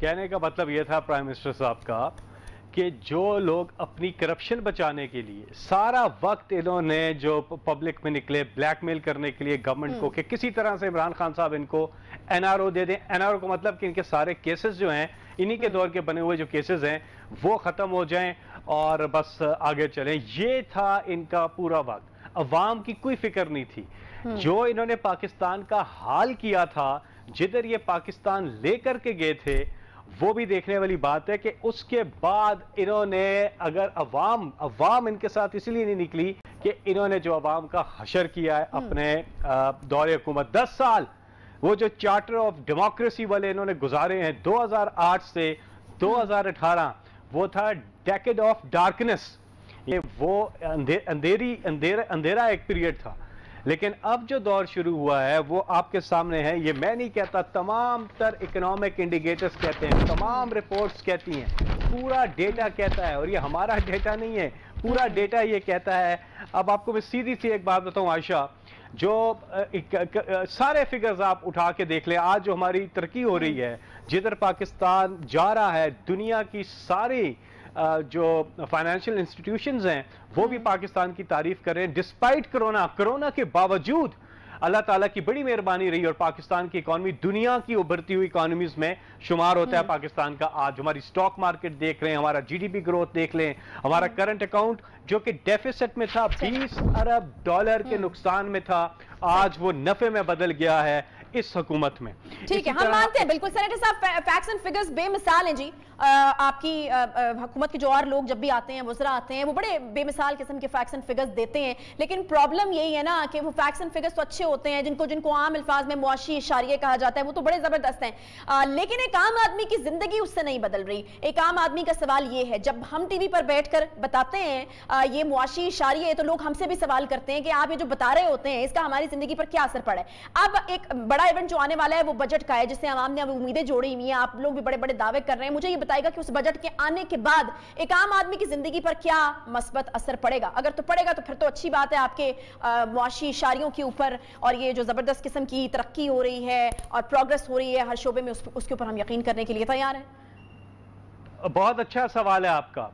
کہنے کا مطلب یہ تھا پرائم منسٹر صاحب کا کہ جو لوگ اپنی کرپشن بچانے کے لیے سارا وقت انہوں نے جو پبلک میں نکلے بلیک میل کرنے کے لیے گورنمنٹ کو کہ کسی طرح سے عمران خان صاحب ان کو این آر او دے دیں. این آر او کا مطلب کہ ان کے سارے کیسز جو ہیں انہی کے دور کے بنے ہوئے جو کیسز ہیں وہ ختم ہو جائیں اور بس آگے چلیں. یہ تھا ان کا پورا وقت. عوام کی کوئی فکر نہیں تھی. جو انہوں نے پاکستان کا حال کیا تھا, جدھر یہ پاکستان لے کر کے گئے تھے, وہ بھی دیکھنے والی بات ہے کہ اس کے بعد انہوں نے اگر عوام ان کے ساتھ اس لیے نہیں نکلی کہ انہوں نے جو عوام کا حشر کیا ہے اپنے دور حکومت 10 سال, وہ جو چارٹر آف ڈیموکریسی والے انہوں نے گزارے ہیں 2008 سے 2018, وہ تھا ڈیکیڈ آف ڈارکنس. یہ وہ اندھیرا ایک پیریڈ تھا. لیکن اب جو دور شروع ہوا ہے وہ آپ کے سامنے ہے. یہ میں نہیں کہتا, تمام تر اکنامک انڈیکیٹرز کہتے ہیں, تمام رپورٹس کہتی ہیں, پورا ڈیٹا کہتا ہے, اور یہ ہمارا ڈیٹا نہیں ہے, پورا ڈیٹا یہ کہتا ہے. اب آپ کو میں سیدھی سی ایک بات بتاؤں عائشہ, جو سارے فگرز آپ اٹھا کے دیکھ لیں, آج جو ہماری ترقی ہو رہی ہے, جدھر پاکستان جا رہا ہے, دنیا کی ساری جو فائنینشیل انسٹیٹیوشنز ہیں وہ بھی پاکستان کی تعریف کریں. ڈسپائٹ کرونا کے باوجود اللہ تعالیٰ کی بڑی مہربانی رہی اور پاکستان کی اکانومی دنیا کی ابھرتی ہوئی اکانومیز میں شمار ہوتا ہے پاکستان کا. آج ہماری سٹاک مارکیٹ دیکھ لیں, ہمارا جی ڈی پی گروتھ دیکھ لیں, ہمارا کرنٹ اکاؤنٹ جو کہ ڈیفیسٹ میں تھا, 20 ارب ڈالر کے نقصان میں تھا, آج وہ نفع میں بدل گیا ہے اس حکومت میں. ٹھیک ہے, ہم مانتے ہیں بالکل سینیٹر صاحب, فیکٹس اینڈ فگرز بے مثال ہیں جی. آپ کی حکومت کے جو اور لوگ جب بھی آتے ہیں, وزراء آتے ہیں, وہ بڑے بے مثال قسم کے فیکٹس اینڈ فگرز دیتے ہیں. لیکن پرابلم یہی ہے نا کہ وہ فیکٹس اینڈ فگرز تو اچھے ہوتے ہیں, جن کو عام الفاظ میں معاشی اشاریے کہا جاتا ہے, وہ تو بڑے زبردست ہیں, لیکن ایک عام آدمی کی زندگی اس سے نہیں بدل رہی. ایک عام آدمی کا سوال یہ ہے, جب ہم ٹی وی پر بیٹھ کر بتاتے ہیں یہ معاشی اشاریے ہے, تو لوگ ہم سے بھی سوال کرتے ہیں کہ آپ یہ جو بتا رہے ہوتے ہیں اس کا ہماری زندگی پر کیا اثر پڑا ہے. اب ایک بڑا ایونٹ جو آنے والا ہے وہ بجٹ کا ہے, جس سے عوام نے اب امیدیں جوڑی ہوئی ہیں. آپ لوگ بھی بڑے بڑے دعوے کر رہے ہیں. مجھے یہ بتائے گا کہ اس بجٹ کے آنے کے بعد ایک عام آدمی کی زندگی پر کیا مثبت اثر پڑے گا؟ اگر تو پڑے گا تو پھر تو اچھی بات ہے آپ کے معاشی اشاریوں کے اوپر, اور یہ جو زبردست قسم کی ترقی ہو رہی ہے اور پروگرس ہو رہی ہے ہر شعبے میں, اس کے اوپر ہم یقین کرنے کے لیے تیار ہیں. بہت اچھا سوال ہے آپ کا,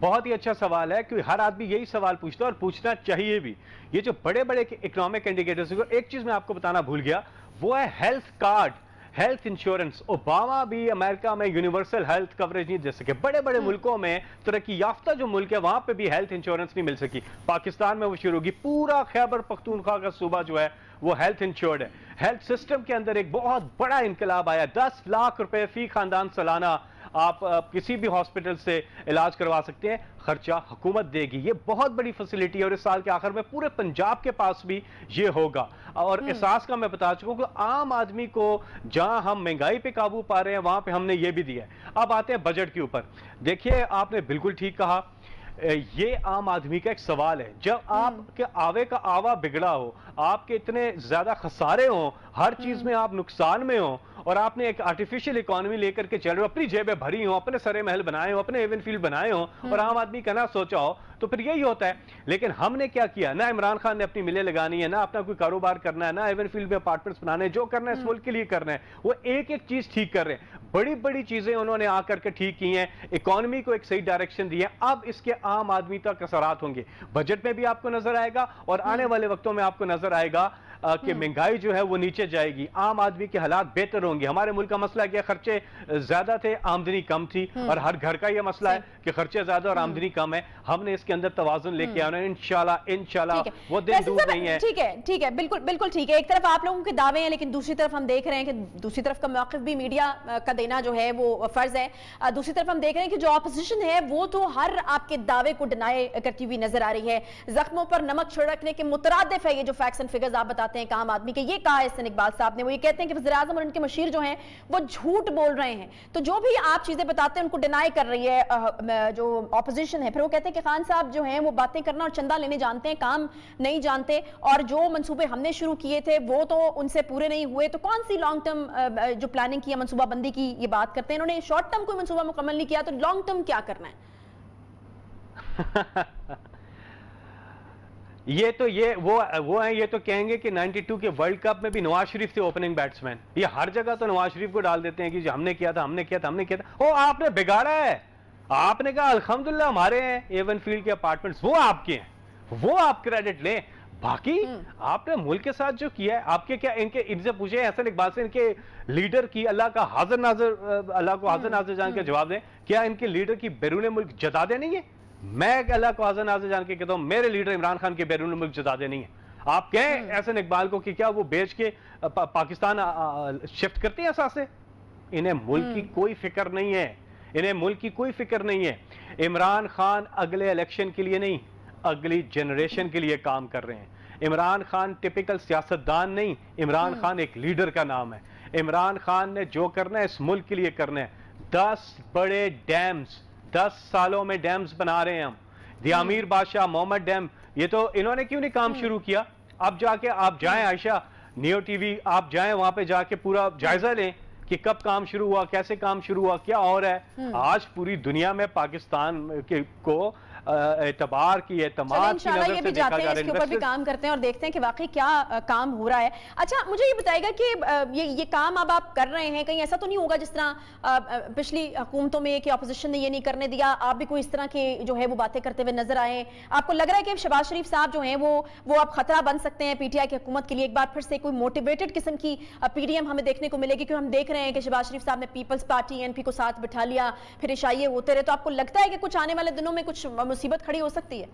بہت ہی اچھا سوال ہے, کیونکہ ہر آدمی یہی سوال پوچھتا ہے اور پوچھنا چاہیے بھی. یہ جو بڑے بڑے اکنامک انڈیکیٹرز, ایک چیز میں آپ کو بتانا بھول گیا, وہ ہے health card, health insurance. Obama بھی امریکہ میں یونیورسل ہیلتھ کوریج نہیں دے سکے. بڑے بڑے ملکوں میں, ترقی یافتہ جو ملک ہے وہاں پہ بھی ہیلتھ انشورنس نہیں مل سکی. پاکستان میں وہ شروع ہوگی. پورا خیبر پختونخوا کا صوبہ جو ہے وہ ہیلتھ انشورڈ ہے. ہیلتھ سسٹم کے اندر ایک بہت بڑا انقلاب آیا. 10 لاکھ روپے فی خاندان سالانہ آپ کسی بھی ہاسپٹل سے علاج کروا سکتے ہیں, خرچہ حکومت دے گی. یہ بہت بڑی فیسلٹی ہے, اور اس سال کے آخر میں پورے پنجاب کے پاس بھی یہ ہوگا. اور احساس کا میں بتا چکا ہوں کہ عام آدمی کو جہاں ہم مہنگائی پہ قابو پا رہے ہیں وہاں پہ ہم نے یہ بھی دیا ہے. اب آتے ہیں بجٹ کے اوپر. دیکھیے, آپ نے بالکل ٹھیک کہا, یہ عام آدمی کا ایک سوال ہے. جب آپ کے آوے کا آوا بگڑا ہو, آپ کے اتنے زیادہ خسارے ہوں, ہر چیز میں آپ نقصان میں ہوں, اور آپ نے ایک آرٹیفیشل اکانومی لے کر کے چل رہے ہو, اپنی جیبیں بھری ہوں, اپنے سرے محل بنائے ہوں, اپنے ایون فیلڈ بنائے ہوں, اور عام آدمی کا نہ سوچا ہو, تو پھر یہی ہوتا ہے. لیکن ہم نے کیا کیا؟ نہ عمران خان نے اپنی ملیں لگانی ہے, نہ اپنا کوئی کاروبار کرنا ہے, نہ ایون فیلڈ میں اپارٹمنٹس بنانے, جو کرنا ہے اس ملک کے لیے کرنا ہے. وہ ایک ایک چیز ٹھیک کر رہے ہیں. بڑی بڑی چیزیں انہوں نے آ کر کے ٹھیک کی ہیں, اکانومی کو ایک صحیح ڈائریکشن دی ہے. اب اس کے عام آدمی تک اثرات ہوں گے. بجٹ میں بھی آپ کو نظر آئے گا, اور آنے والے وقتوں میں آپ کو نظر آئے گا کہ مہنگائی جو ہے وہ نیچے جائے گی, عام آدمی کے حالات بہتر ہوں گے. ہمارے ملک کا مسئلہ کیا, خرچے زیادہ تھے, آمدنی کم تھی, اور ہر گھر کا یہ مسئلہ ہے کہ خرچے زیادہ اور آمدنی کم ہے. ہم نے اس کے اندر توازن لے کے آنا ہے انشاءاللہ. وہ دن دور نہیں ہے. ٹھیک ہے, بالکل ٹھیک ہے. ایک طرف آپ لوگوں کے دعوے ہیں, لیکن دوسری طرف ہم دیکھ رہے ہیں کہ دوسری طرف کا موقف بھی میڈیا کا دینا جو ہے وہ فرض ہے. دوسری طرف ہم دیکھ رہے ہیں کہ جو اپوزیشن ہے وہ تو ہر آپ کے دعوے کو ڈینائی کرتی ہوئی نظر آ رہی ہے. زخموں پر نمک چھڑکنے کے مترادف ہے یہ جو فیکٹس اینڈ فگرز آپ بتاتے ہیں عام آدمی کے. یہ کہا ہے حسن اقبال صاحب نے, وہ یہ کہتے ہیں کہ وزیر اعظم اور ان کے مشیر جو ہیں وہ جھوٹ بول رہے ہیں. تو جو بھی آپ چیزیں بتاتے ہیں ان کو ڈینائی کر رہی ہے جو اپوزیشن ہے. پھر وہ کہتے ہیں کہ خان صاحب جو ہیں وہ باتیں کرنا اور چندہ لینے جانتے ہیں, کام نہیں جانتے, اور جو منصوبے ہم نے شروع کیے تھے وہ تو ان سے پورے نہیں ہوئے. تو کون سی لانگ ٹرم جو پلاننگ کی ہے, منصوبہ بندی کی یہ بات کرتے ہیں. انہوں نے شارٹ ٹرم کوئی منصوبہ مکمل نہیں کیا, تو لانگ ٹرم کیا کرنا ہے؟ یہ تو وہ ہیں, یہ تو کہیں گے کہ 92 کے ورلڈ کپ میں بھی نواز شریف تھے اوپننگ بیٹسمین. یہ ہر جگہ تو نواز شریف کو ڈال دیتے ہیں کہ ہم نے کیا تھا. او آپ نے بگاڑا ہے. آپ نے کہا الحمدللہ ہمارے ہیں ایون فیلڈ کے اپارٹمنٹس, وہ آپ کے ہیں, وہ آپ کریڈٹ لیں. باقی آپ نے ملک کے ساتھ جو کیا ہے, آپ کے کیا ان سے پوچھیں حسن اقبال سے, ان کے لیڈر کی اللہ کو حاضر ناظر جان کے جواب دیں, کیا ان کے لیڈر کی بیرون ملک جدادیں نہیں ہیں؟ میں اللہ کو حاضر ناظر جان کے کہتا ہوں میرے لیڈر عمران خان کے بیرون ملک جدادیں نہیں ہیں. آپ کہیں حسن اقبال کو کہ کیا وہ بیچ کے پاکستان شفٹ کرتے ہیں اثاثے؟ انہیں ملک کی کوئی فکر نہیں ہے, انہیں ملک کی کوئی فکر نہیں ہے. عمران خان اگلے الیکشن کے لیے نہیں, اگلی جنریشن کے لیے کام کر رہے ہیں. عمران خان ٹپیکل سیاستدان نہیں, عمران خان ایک لیڈر کا نام ہے. عمران خان نے جو کرنا ہے اس ملک کے لیے کرنا ہے. 10 بڑے ڈیمز 10 سالوں میں ڈیمز بنا رہے ہیں ہم. دیامیر بادشاہ, محمد ڈیم, یہ تو انہوں نے کیوں نہیں کام شروع کیا؟ اب جا کے آپ جائیں عائشہ, نیو ٹی وی آپ جائیں, وہاں پہ جا کے پورا جائزہ لیں کہ کب کام شروع ہوا, کیسے کام شروع ہوا, کیا ہو رہا ہے. آج پوری دنیا میں پاکستان کو اعتبار کی اعتماد کی نظر سے دیکھا جا رہا ہے. اس کے اوپر بھی کام کرتے ہیں اور دیکھتے ہیں کہ واقعی کیا کام ہو رہا ہے. اچھا مجھے یہ بتائے گا کہ یہ کام اب آپ کر رہے ہیں, کہیں ایسا تو نہیں ہوگا جس طرح پچھلی حکومتوں میں کہ اپوزیشن نے یہ نہیں کرنے دیا, آپ بھی کوئی اس طرح کے جو ہے وہ باتیں کرتے ہوئے نظر آئے؟ آپ کو لگ رہا ہے کہ شہباز شریف صاحب جو ہیں وہ اب خطرہ بن سکتے ہیں پی ٹی آئی کی حکومت کے لیے؟ ایک بار پھر سے کوئی موٹیویٹڈ قسم کی پی ڈی ایم ہمیں دیکھنے کو ملے گی؟ کیونکہ ہم دیکھ رہے ہیں کہ شہباز شریف صاحب نے پیپلز پارٹی این پی کو ساتھ بٹھا لیا, پھر عشائیے ہوتے رہے. تو آپ کو لگتا ہے کہ کچھ آنے والے دنوں میں کچھ مصیبت کھڑی ہو سکتی ہے؟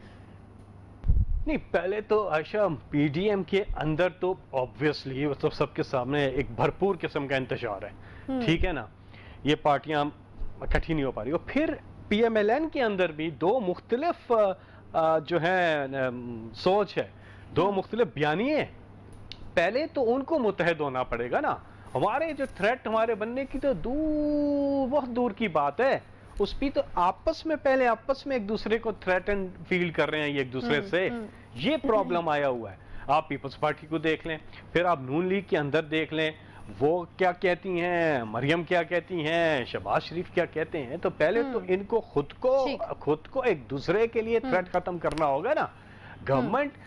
نہیں, پہلے تو عائشہ پی ڈی ایم کے اندر تو obviously سب کے سامنے ایک بھرپور قسم کا انتشار ہے, ٹھیک ہے نا, یہ پارٹیاں اکٹھی نہیں ہو پا رہی. اور پھر پی ایم ایل این کے اندر بھی دو مختلف جو ہے سوچ ہے, دو مختلف بیانیے. پہلے تو ان کو متحد ہونا پڑے گا نا. ہمارے جو تھریٹ ہمارے بننے کی تو بہت دور کی بات ہے, اس پہ تو آپس میں ایک دوسرے کو تھریٹن فیل کر رہے ہیں یہ ایک دوسرے سے. یہ پرابلم آیا ہوا ہے. آپ پیپلز پارٹی کو دیکھ لیں, پھر آپ نون لیگ کے اندر دیکھ لیں, وہ کیا کہتی ہیں, مریم کیا کہتی ہیں, شہباز شریف کیا کہتے ہیں. تو پہلے تو ان کو خود کو ایک دوسرے کے لیے تھریٹ ختم کرنا ہوگا نا. گورنمنٹ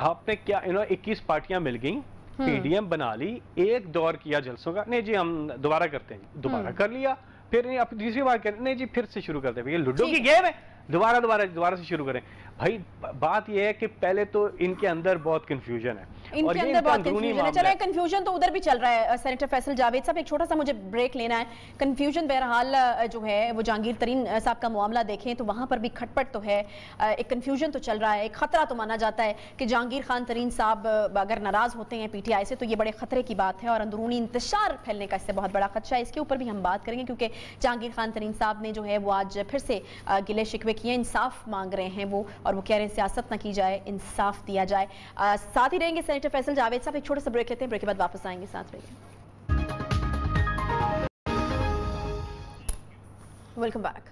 آپ نے کیا, 21 پارٹیاں مل گئیں, پی ڈی ایم بنا لی, ایک دور کیا جلسوں کا, نہیں جی ہم دوبارہ کرتے ہیں, دوبارہ کر لیا, پھر نہیں آپ دوسری بار کریں, نہیں جی پھر سے شروع کرتے ہیں, یہ لوڈو کی گیم ہے, دوبارہ سے شروع کریں. بھائی بات یہ ہے کہ پہلے تو ان کے اندر بہت کنفیوژن ہے, ان کے اندر بہت کنفیوژن ہے. چلیں کنفیوژن تو ادھر بھی چل رہا ہے. سینیٹر فیصل جاوید صاحب, ایک چھوٹا سا مجھے بریک لینا ہے. کنفیوژن بہرحال جو ہے وہ جہانگیر ترین صاحب کا معاملہ دیکھیں تو وہاں پر بھی کھٹ پٹ تو ہے, ایک کنفیوژن تو چل رہا ہے. ایک خطرہ تو مانا جاتا ہے کہ جہانگیر خان ترین صاحب اگر ناراض ہوتے ہیں پی ٹی آئی سے تو یہ بڑے خطرے کی بات ہے, اور اندرونی انتشار پھیلنے کا اس سے بہت بڑا خدشہ ہے. اس کے اوپر بھی ہم بات کریں گے کیونکہ جہانگیر خان ترین صاحب نے جو ہے وہ آج پھر سے گلے شکوے کیے, انصاف مانگ رہے ہیں وہ, اور وہ کہہ رہے ہیں سیاست نہ کی جائے, انصاف دیا جائے. ساتھ ہی رہیں گے سینیٹر فیصل جاوید صاحب. ایک چھوٹا سا بریک لیتے ہیں, بریک کے بعد واپس آئیں گے, ساتھ رہیے. Welcome back.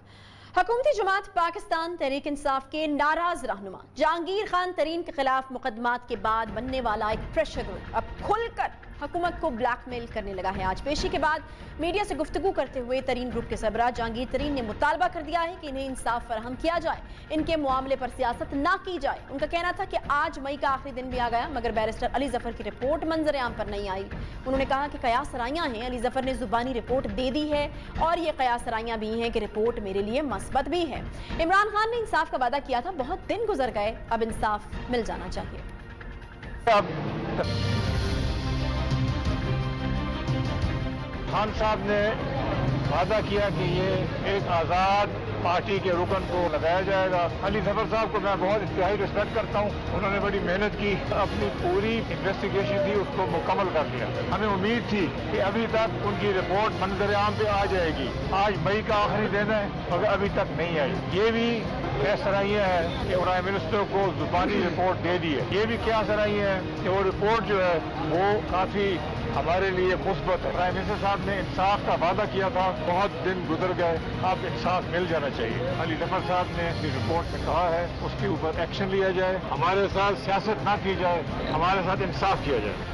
حکومتی جماعت پاکستان تحریک انصاف کے ناراض رہنما جہانگیر خان ترین کے خلاف مقدمات کے بعد بننے والا ایک پریشر گروپ اب کھل کر حکومت کو بلیک میل کرنے لگا ہے. آج پیشی کے بعد میڈیا سے گفتگو کرتے ہوئے ترین گروپ کے سربراہ جہانگیر ترین نے مطالبہ کر دیا ہے کہ انہیں انصاف فراہم کیا جائے, ان کے معاملے پر سیاست نہ کی جائے. ان کا کہنا تھا کہ آج مئی کا آخری دن بھی آ گیا مگر بیرسٹر علی ظفر کی رپورٹ منظر عام پر نہیں آئی. انہوں نے کہا کہ قیاس سرائیاں ہیں, علی ظفر نے زبانی رپورٹ دے دی ہے اور یہ قیاس سرائیاں بھی ہیں کہ رپورٹ میرے لیے مثبت بھی ہے. عمران خان نے انصاف کا وعدہ کیا تھا, بہت دن گزر گئے, اب انصاف مل جانا چاہیے. خان صاحب نے وعدہ کیا کہ یہ ایک آزاد پارٹی کے رکن کو لگایا جائے گا. علی ظفر صاحب کو میں بہت انتہائی ریسپیکٹ کرتا ہوں, انہوں نے بڑی محنت کی, اپنی پوری انویسٹیگیشن تھی اس کو مکمل کر لیا. ہمیں امید تھی کہ ابھی تک ان کی رپورٹ منظر عام پہ آ جائے گی. آج مئی کا آخری دن ہے مگر ابھی تک نہیں آئی. یہ بھی کیا سرائیاں ہیں کہ پرائم منسٹر کو زبانی رپورٹ دے دی ہے. یہ بھی کیا سرائیاں ہیں کہ وہ رپورٹ جو ہے وہ کافی ہمارے لیے مثبت ہے. پرائم منسٹر صاحب نے انصاف کا وعدہ کیا تھا, بہت دن گزر گئے, اب انصاف مل جانا چاہیے. علی ظفر صاحب نے اپنی رپورٹ میں کہا ہے اس کے اوپر ایکشن لیا جائے, ہمارے ساتھ سیاست نہ کی جائے, ہمارے ساتھ انصاف کیا جائے.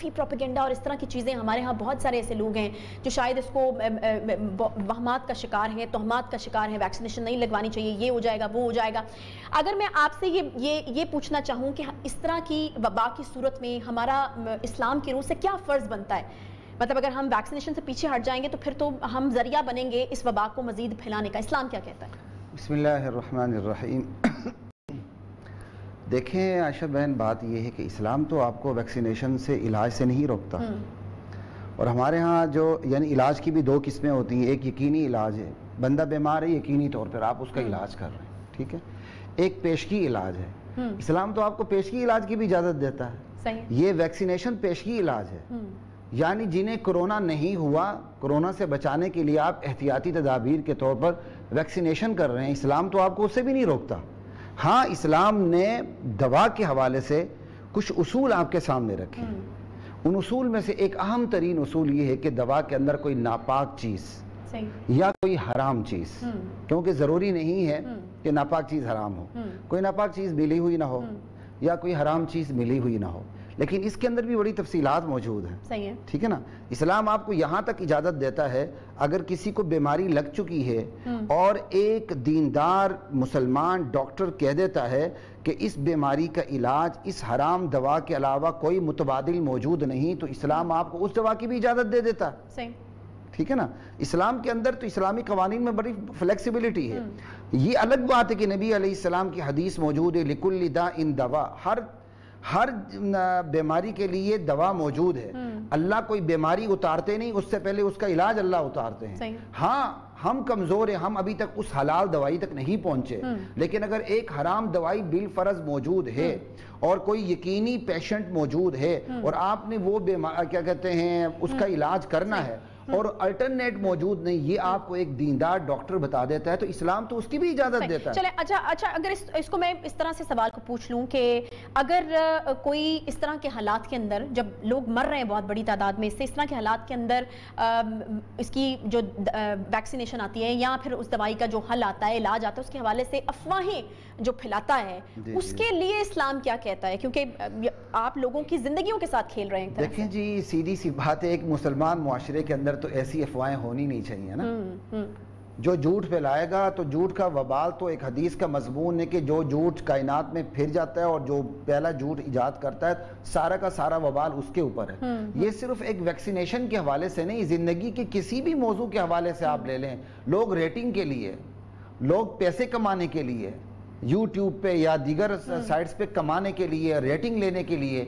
منفی پروپیگنڈا اور اس طرح کی چیزیں. ہمارے ہاں بہت سارے ایسے لوگ ہیں جو شاید اس کو وہمات کا شکار ہیں, تہمات کا شکار ہیں, ویکسینیشن نہیں لگوانی چاہیے, یہ ہو جائے گا, وہ ہو جائے گا. اگر میں آپ سے یہ پوچھنا چاہوں کہ اس طرح کی وبا کی صورت میں ہمارا اسلام کی روح سے کیا فرض بنتا ہے؟ مطلب اگر ہم ویکسینیشن سے پیچھے ہٹ جائیں گے تو پھر تو ہم ذریعہ بنیں گے اس وبا کو مزید پھیلانے کا. اسلام کیا کہتا ہے؟ بسم اللہ الرحمن الرحیم. دیکھیں عائشہ بہن, بات یہ ہے کہ اسلام تو آپ کو ویکسینیشن سے, علاج سے نہیں روکتا. اور ہمارے ہاں جو یعنی علاج کی بھی دو قسمیں ہوتی ہیں. ایک یقینی علاج ہے, بندہ بیمار ہے یقینی طور پر آپ اس کا علاج کر رہے ہیں, ٹھیک ہے. ایک پیشگی علاج ہے. اسلام تو آپ کو پیشگی علاج کی بھی اجازت دیتا ہے. یہ ویکسینیشن پیشگی علاج ہے. یعنی جنہیں کرونا نہیں ہوا, کرونا سے بچانے کے لیے آپ احتیاطی تدابیر کے طور پر ویکسینیشن کر رہے ہیں. اسلام تو آپ کو اس سے بھی نہیں روکتا. ہاں اسلام نے دوا کے حوالے سے کچھ اصول آپ کے سامنے رکھے. ان اصول میں سے ایک اہم ترین اصول یہ ہے کہ دوا کے اندر کوئی ناپاک چیز یا کوئی حرام چیز, کیونکہ ضروری نہیں ہے کہ ناپاک چیز حرام ہو, کوئی ناپاک چیز ملی ہوئی نہ ہو یا کوئی حرام چیز ملی ہوئی نہ ہو, لیکن اس کے اندر بھی بڑی تفصیلات موجود ہیں. صحیح ہے, ٹھیک ہے نا. اسلام آپ کو یہاں تک اجازت دیتا ہے اگر کسی کو بیماری لگ چکی ہے اور ایک دیندار مسلمان ڈاکٹر کہہ دیتا ہے کہ اس بیماری کا علاج اس حرام دوا کے علاوہ کوئی متبادل موجود نہیں, تو اسلام آپ کو اس دوا کی بھی اجازت دے دیتا ہے. صحیح, ٹھیک ہے نا. اسلام کے اندر تو اسلامی قوانین میں بڑی فلیکسیبلٹی ہے. یہ الگ بات ہے کہ نبی علیہ السلام کی حدیث موجود ہے, لکل داء دوا, ہر بیماری کے لیے دوا موجود ہے. اللہ کوئی بیماری اتارتے نہیں, اس سے پہلے اس کا علاج اللہ اتارتے ہیں. ہاں ہم کمزور ہیں, ہم ابھی تک اس حلال دوائی تک نہیں پہنچے, لیکن اگر ایک حرام دوائی بالفرض موجود ہے اور کوئی یقینی پیشنٹ موجود ہے اور آپ نے وہ کیا کہتے ہیں اس کا علاج کرنا ہے اور الٹرنیٹ موجود نہیں, یہ آپ کو ایک دیندار ڈاکٹر بتا دیتا ہے, تو اسلام تو اس کی بھی اجازت دیتا ہے. چلے اچھا اگر اس کو میں اس طرح سے سوال کو پوچھ لوں کہ اگر کوئی اس طرح کے حالات کے اندر, جب لوگ مر رہے ہیں بہت بڑی تعداد میں اس طرح کے حالات کے اندر اس کی جو ویکسینیشن آتی ہے یا پھر اس دوائی کا جو حل آتا ہے, علاج آتا ہے, اس کے حوالے سے افواہیں جو پھیلاتا ہے, اس کے لیے اسلام کیا کہتا ہے؟ کیونکہ آپ لوگوں کی زندگیوں کے ساتھ کھیل رہے ہیں. دیکھیں جی, سیدھی سی بات ہے, ایک مسلمان معاشرے کے اندر تو ایسی افواہیں ہونی نہیں چاہیے نا. جو جھوٹ پھیلائے گا تو جھوٹ کا وبال, تو ایک حدیث کا مضمون ہے کہ جو جھوٹ کائنات میں پھر جاتا ہے اور جو پہلا جھوٹ ایجاد کرتا ہے, سارا کا سارا وبال اس کے اوپر ہے. یہ صرف ایک ویکسینیشن کے حوالے سے نہیں, زندگی کے کسی بھی موضوع کے حوالے سے آپ لے لیں. لوگ ریٹنگ کے لیے, لوگ پیسے کمانے کے لیے یوٹیوب پہ یا دیگر سائٹس پہ کمانے کے لیے, ریٹنگ لینے کے لیے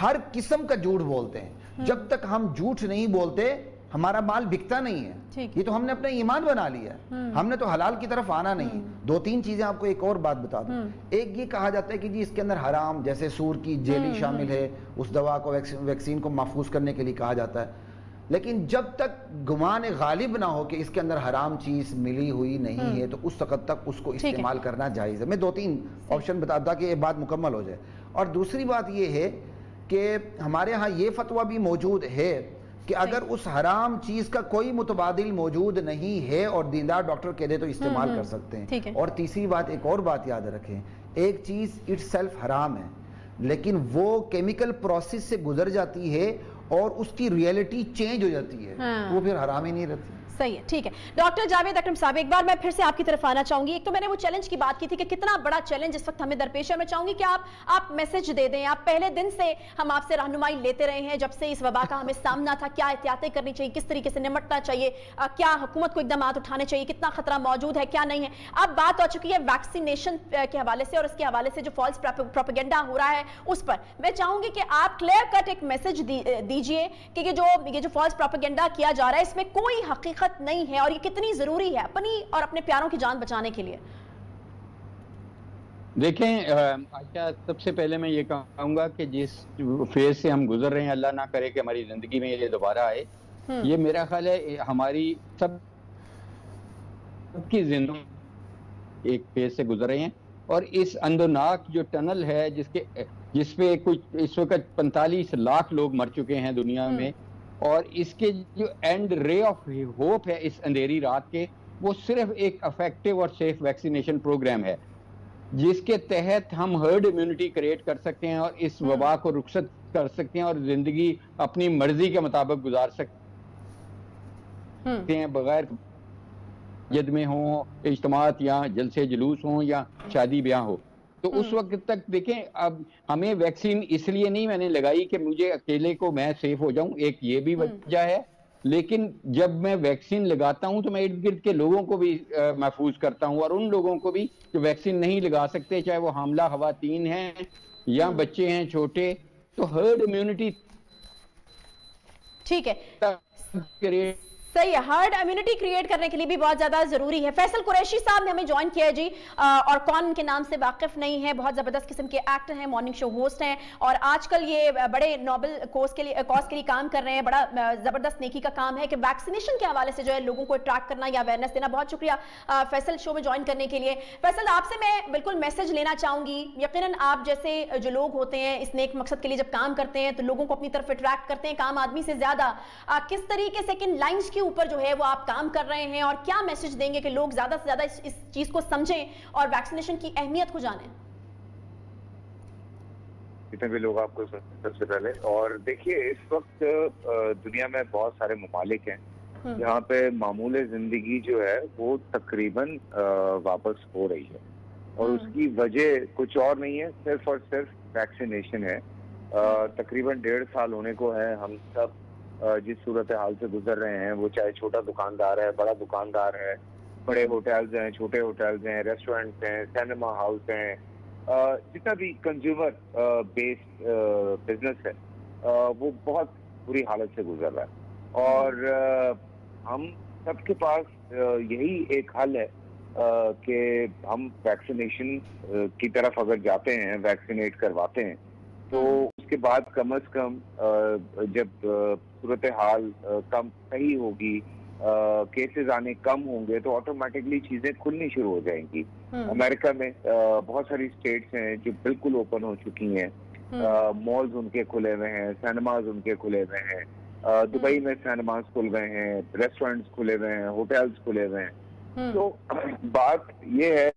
ہر قسم کا جھوٹ بولتے ہیں. جب تک ہم جھوٹ نہیں بولتے ہمارا مال بکتا نہیں ہے. یہ تو ہم نے اپنا ایمان بنا لیا ہے, ہم نے تو حلال کی طرف آنا نہیں. دو تین چیزیں آپ کو ایک اور بات بتا دوں. ایک یہ کہا جاتا ہے کہ جی اس کے اندر حرام, جیسے سور کی جیلی شامل ہے, اس دوا کو ویکسین کو محفوظ کرنے کے لیے کہا جاتا ہے. لیکن جب تک گمان غالب نہ ہو کہ اس کے اندر حرام چیز ملی ہوئی نہیں ہے تو اس وقت تک اس کو استعمال کرنا جائز ہے. میں دو تین آپشن بتا دوں کہ یہ بات مکمل ہو جائے. اور دوسری بات یہ ہے کہ ہمارے ہاں یہ فتویٰ بھی موجود ہے کہ اگر اس حرام چیز کا کوئی متبادل موجود نہیں ہے اور دیندار ڈاکٹر کہہ دے تو استعمال کر سکتے ہیں. اور تیسری بات, ایک اور بات یاد رکھیں, ایک چیز اٹ سیلف حرام ہے لیکن وہ کیمیکل پروسیس سے گزر جاتی ہے اور اس کی ریئلٹی چینج ہو جاتی ہے, وہ پھر حرام ہی نہیں رہتی. صحیح ہے, ٹھیک ہے. ڈاکٹر جاوید اکرم صاحب, ایک بار میں پھر سے آپ کی طرف آنا چاہوں گی. ایک تو میں نے وہ چیلنج کی بات کی تھی کہ کتنا بڑا چیلنج اس وقت ہمیں درپیش ہے. میں چاہوں گی کہ آپ میسج دے دیں. آپ پہلے دن سے ہم آپ سے رہنمائی لیتے رہے ہیں جب سے اس وبا کا ہمیں سامنا تھا, کیا احتیاطیں کرنی چاہیے, کس طریقے سے نمٹنا چاہیے, کیا حکومت کو اقدامات اٹھانے چاہیے, کتنا خطرہ موجود ہے, کیا نہیں ہے. اب بات ہو چکی ہے ویکسینیشن کے حوالے سے اور اس کے حوالے سے جو فالس پروپیگنڈا ہو رہا ہے اس پر. میں چاہوں گی کہ آپ کلیئر کٹ ایک میسج دیجئے کہ یہ جو فالس پروپیگنڈا کیا جا رہا ہے اس میں کوئی حقیقت نہیں ہے اور یہ کتنی ضروری ہے اپنی اور اپنے پیاروں کی جان بچانے کے لیے. دیکھیں عائشہ, سب سے پہلے میں یہ کہوں گا کہ جس فیز سے ہم گزر رہے ہیں, اللہ نہ کرے کہ ہماری زندگی میں یہ دوبارہ آئے, یہ میرا خیال ہے ہماری سب کی زندگی ایک فیز سے گزر رہے ہیں. اور اس اندوناک جو ٹنل ہے جس پہ کچھ اس وقت 45 لاکھ لوگ مر چکے ہیں دنیا میں, اور اس کے جو اینڈ رے آف ہوپ ہے اس اندھیری رات کے, وہ صرف ایک افیکٹو اور سیف ویکسینیشن پروگرام ہے. جس کے تحت ہم ہرڈ امیونٹی کریٹ کر سکتے ہیں اور اس وبا کو رخصت کر سکتے ہیں اور زندگی اپنی مرضی کے مطابق گزار سکتے ہیں بغیر جد میں ہوں، اجتماعات یا جلسے جلوس ہوں یا شادی بیاہ ہو. تو اس وقت تک دیکھیں اب ہمیں ویکسین اس لیے نہیں میں نے لگائی کہ مجھے اکیلے کو میں سیف ہو جاؤں، ایک یہ بھی وجہ ہے، لیکن جب میں ویکسین لگاتا ہوں تو میں ارد گرد کے لوگوں کو بھی محفوظ کرتا ہوں اور ان لوگوں کو بھی جو ویکسین نہیں لگا سکتے، چاہے وہ حاملہ خواتین ہیں یا بچے ہیں چھوٹے. تو ہرڈ امیونٹی ٹھیک ہے، صحیح ہے، ہارڈ امیونٹی کریٹ کرنے کے لیے بھی بہت زیادہ ضروری ہے. فیصل قریشی صاحب نے ہمیں جوائن کیا ہے جی، اور کون ان کے نام سے واقف نہیں ہے، بہت زبردست قسم کے ایکٹر ہیں، مارننگ شو ہوسٹ ہیں اور آج کل یہ بڑے نوبل کاز کے لیے کام کر رہے ہیں. بڑا زبردست نیکی کا کام ہے کہ ویکسینیشن کے حوالے سے جو ہے لوگوں کو اٹریکٹ کرنا یا اویئرنیس دینا. بہت شکریہ فیصل شو میں جوائن کرنے کے لیے. فیصل آپ سے میں بالکل میسج لینا چاہوں گی، یقیناً آپ جیسے جو لوگ ہوتے ہیں اس نیک مقصد کے لیے جب کام کرتے ہیں تو لوگوں کو اپنی طرف اٹریکٹ کرتے ہیں کام آدمی سے زیادہ. کس طریقے سے کن لائنز کے اوپر جو ہے وہ آپ کام کر رہے ہیں اور کیا میسج دیں گے کہ لوگ زیادہ سے زیادہ اس چیز کو سمجھیں اور ویکسینیشن کی اہمیت کو جانیں؟ جتنے بھی لوگ آپ کو سب سے پہلے، اور دیکھیے اس وقت دنیا میں بہت سارے ممالک ہیں جہاں پہ معمول زندگی جو ہے وہ تقریباً واپس ہو رہی ہے اور اس کی وجہ کچھ اور نہیں ہے، صرف اور صرف ویکسینیشن ہے. تقریباً 1.5 سال ہونے کو ہے ہم سب جس صورتحال سے گزر رہے ہیں، وہ چاہے چھوٹا دکاندار ہے، بڑا دکاندار ہے، بڑے ہوٹلز ہیں، چھوٹے ہوٹلز ہیں، ریسٹورنٹس ہیں، سینما ہاؤس ہیں، جتنا بھی کنزیومر بیسڈ بزنس ہے وہ بہت بری حالت سے گزر رہا ہے. اور ہم سب کے پاس یہی ایک حل ہے کہ ہم ویکسینیشن کی طرف اگر جاتے ہیں، ویکسینیٹ کرواتے ہیں، تو اس کے بعد کم از کم جب صورتحال کم صحیح ہوگی، کیسز آنے کم ہوں گے تو آٹومیٹکلی چیزیں کھلنی شروع ہو جائیں گی. امریکہ میں بہت ساری اسٹیٹس ہیں جو بالکل اوپن ہو چکی ہیں، مالز ان کے کھلے ہوئے ہیں، سینماز ان کے کھلے ہوئے ہیں، دبئی میں سینماز کھل گئے ہیں، ریسٹورینٹس کھلے ہوئے ہیں، ہوٹلز کھلے ہوئے ہیں. تو بات یہ ہے